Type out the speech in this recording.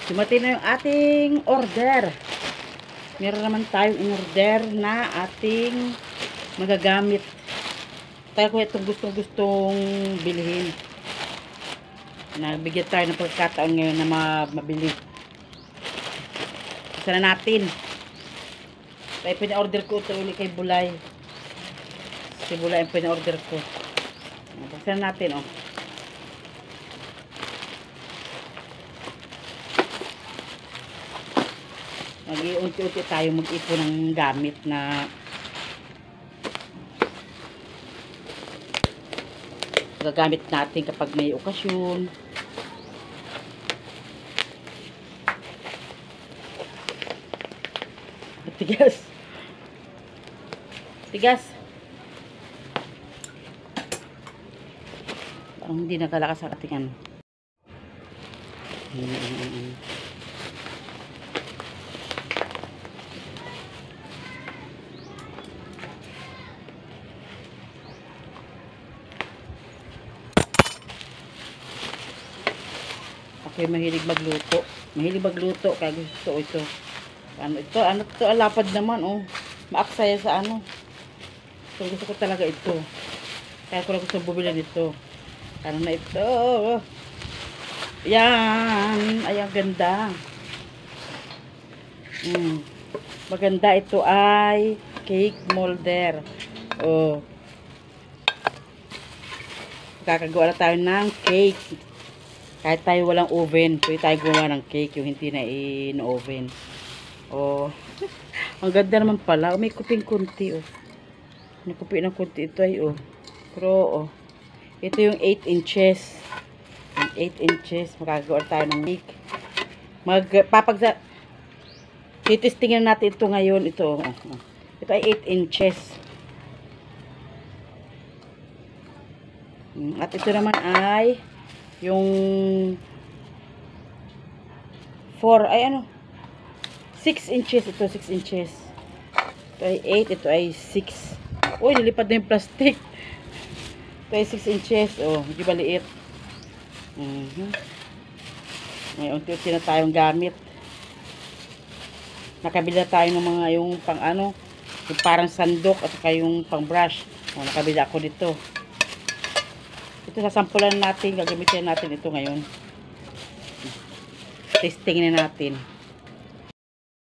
Dumating na yung ating order. Meron naman tayong in-order na ating magagamit. Tayo ko itong gustong bilhin. Nagbigyan tayo ng pagkataon ngayon na mabili. Isa na natin. Tayo pina-order ko ito ulit kay Bulay. Si Bulay ang pina-order ko. Isa na natin, oh. Mag-iunti-unti tayo mag-ipon ng gamit na gagamit natin kapag may okasyon. Tigas. Tigas. Parang hindi nakalakas sa ating ano. Okay, mahilig magluto. Mahilig magluto kaya gusto ito. Ano ito? Ano ito? Alapad naman, oh. Maaksaya sa ano. So, gusto ko talaga ito. Kaya ko lang gusto bumili nito. Ano na ito? Yan. Ay, ang ganda. Maganda ito ay cake molder. Oh. Kakagawa na tayo ng cake. Kahit tayo walang oven, pwede tayo gumawa ng cake yung hindi na in-oven. Oh, ang ganda naman pala. May kuping kunti, oh. May kupi ng kunti ito ay, oh. Pero, oh. Ito yung 8 inches. 8 inches. Magagawa tayo ng cake. Titistingin natin ito ngayon. Ito, oh. Ito ay 8 inches. At ito naman ay yung 4, ay ano? 6 inches. Ito, 6 inches. Ito ay 8. Ito ay 6. Uy, nilipad na yung plastic. Ito ay 6 inches. Oh, hindi ba liit? May unti-unti na tayong gamit. Nakabila tayo ng mga yung pang ano, yung parang sandok at saka yung pang brush. Oh, nakabila ako dito. Ito sasampulan natin. Gagamitin natin ito ngayon. Testing na natin.